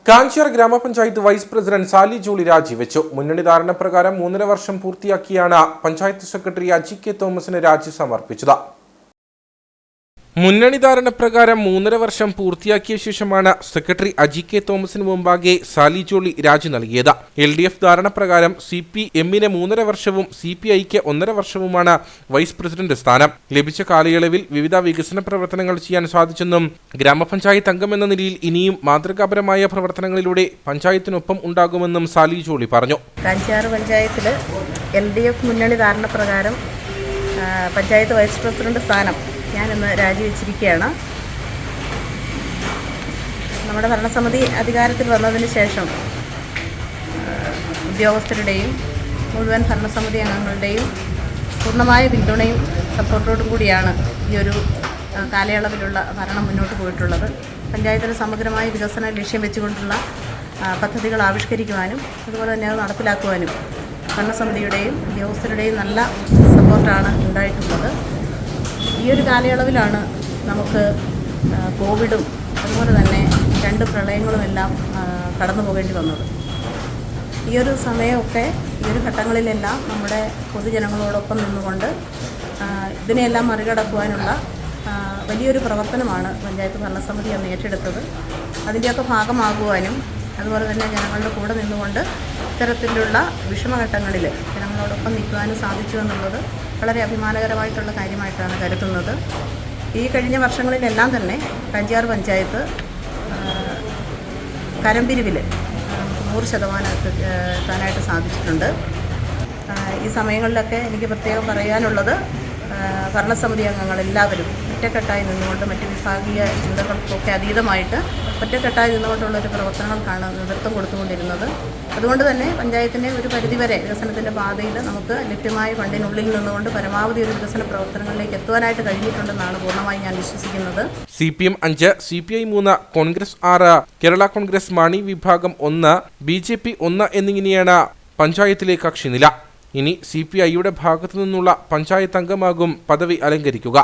കാഞ്ചിയാർ ഗ്രാമപഞ്ചായത്ത് vice president Sally Jolly രാജിവെച്ചു. മുന്നണി ധാരണ പ്രകാരം 3.5 വർഷം പൂർത്തിയാക്കിയാണ് പഞ്ചായത്ത് സെക്രട്ടറി അജി കെ തോമസിന് രാജി സമർപ്പിച്ചത്. മുന്നണി ധാരണ പ്രകാരം 3.5 വർഷം പൂർത്തിയാക്കിയ ശേഷമാണ് സെക്രട്ടറി അജി കെ തോമസിന് മുമ്പാകെ സാലി ജോളി രാജി നൽകിയത്. LDF ധാരണ പ്രകാരം CPM-ന് 3.5 വർഷവും CPI-ക്ക് 1.5 വർഷവുമാണ് വൈസ് പ്രസിഡന്റ് സ്ഥാനം. ലഭിച്ച കാലയളവിൽ വിവിധ വികസന പ്രവർത്തനങ്ങൾ ചെയ്യാൻ സാധിച്ചെന്നും ഗ്രാമപഞ്ചായത്ത് അംഗമെന്ന നിലയിൽ ഇനിയും മാതൃകാപരമായ പ്രവർത്തനങ്ങളിലൂടെ പഞ്ചായത്തിനൊപ്പം ഉണ്ടാകുമെന്നും സാലി ജോളി പറഞ്ഞു. കാഞ്ചിയാർ പഞ്ചായത്തിൽ LDF മുന്നണി ധാരണ പ്രകാരം പഞ്ചായത്ത് വൈസ് പ്രസിഡന്റ് സ്ഥാനം ഞാനിന്ന് രാജിവെച്ചിരിക്കുകയാണ്. നമ്മുടെ ഭരണസമിതി അധികാരത്തിൽ വന്നതിന് ശേഷം ഉദ്യോഗസ്ഥരുടെയും മുഴുവൻ ഭരണസമിതി അംഗങ്ങളുടെയും പൂർണ്ണമായ പിന്തുണയും സപ്പോർട്ടോടും കൂടിയാണ് ഈ ഒരു കാലയളവിലുള്ള ഭരണം മുന്നോട്ട് പോയിട്ടുള്ളത്. പഞ്ചായത്തിന് സമഗ്രമായ വികസന ലക്ഷ്യം വെച്ചുകൊണ്ടുള്ള പദ്ധതികൾ ആവിഷ്കരിക്കുവാനും അതുപോലെ തന്നെ അത് നടപ്പിലാക്കുവാനും ഭരണസമിതിയുടെയും ഉദ്യോഗസ്ഥരുടെയും നല്ല സപ്പോർട്ടാണ് ഉണ്ടായിട്ടുള്ളത്. ഈ ഒരു കാലയളവിലാണ് നമുക്ക് കോവിഡും അതുപോലെ തന്നെ 2 പ്രളയങ്ങളുമെല്ലാം കടന്നു പോകേണ്ടി വന്നത്. ഈ ഒരു സമയമൊക്കെ ഈ ഒരു ഘട്ടങ്ങളിലെല്ലാം നമ്മുടെ പൊതുജനങ്ങളോടൊപ്പം നിന്നുകൊണ്ട് ഇതിനെയെല്ലാം മറികടക്കുവാനുള്ള വലിയൊരു പ്രവർത്തനമാണ് പഞ്ചായത്ത് ഭരണസമിതി അന്ന് ഏറ്റെടുത്തത്. അതിൻ്റെയൊക്കെ ഭാഗമാകുവാനും അതുപോലെ തന്നെ ജനങ്ങളുടെ കൂടെ നിന്നുകൊണ്ട് ഇത്തരത്തിലുള്ള വിഷമഘട്ടങ്ങളിൽ ജനങ്ങളോടൊപ്പം നിൽക്കുവാനും സാധിച്ചു എന്നുള്ളത് വളരെ അഭിമാനകരമായിട്ടുള്ള കാര്യമായിട്ടാണ് കരുതുന്നത്. ഈ കഴിഞ്ഞ വർഷങ്ങളിലെല്ലാം തന്നെ കാഞ്ചിയാർ പഞ്ചായത്ത് കരംപിരിവിൽ 100% എത്താനായിട്ട് സാധിച്ചിട്ടുണ്ട്. ഈ സമയങ്ങളിലൊക്കെ എനിക്ക് പ്രത്യേകം പറയാനുള്ളത് ഭരണസമിതി അംഗങ്ങളെല്ലാവരും ഒറ്റക്കെട്ടായി നിന്നുകൊണ്ട് മറ്റ് വിഭാഗീയ ചിന്തകൾക്കൊക്കെ അതീതമായിട്ട് ഒറ്റക്കെട്ടായി നിന്നുകൊണ്ടുള്ളൊരു പ്രവർത്തനങ്ങൾക്കാണ് നേതൃത്വം കൊടുത്തുകൊണ്ടിരുന്നത്. അതുകൊണ്ട് തന്നെ പഞ്ചായത്തിൻ്റെ ഒരു പരിധിവരെ വികസനത്തിൻ്റെ പാതയിൽ നമുക്ക് ലഭ്യമായ ഫണ്ടിനുള്ളിൽ നിന്നുകൊണ്ട് പരമാവധി ഒരു വികസന പ്രവർത്തനങ്ങളിലേക്ക് എത്തുവാനായിട്ട് കഴിഞ്ഞിട്ടുണ്ടെന്നാണ് പൂർണ്ണമായി ഞാൻ വിശ്വസിക്കുന്നത്. CPM 5, CPI 3, കോൺഗ്രസ് 6, കേരള കോൺഗ്രസ് മാണി വിഭാഗം 1, BJP 1 എന്നിങ്ങനെയാണ് പഞ്ചായത്തിലെ കക്ഷിനില. ഇനി CPI-യുടെ ഭാഗത്തു നിന്നുള്ള പഞ്ചായത്ത് അംഗമാകും പദവി അലങ്കരിക്കുക.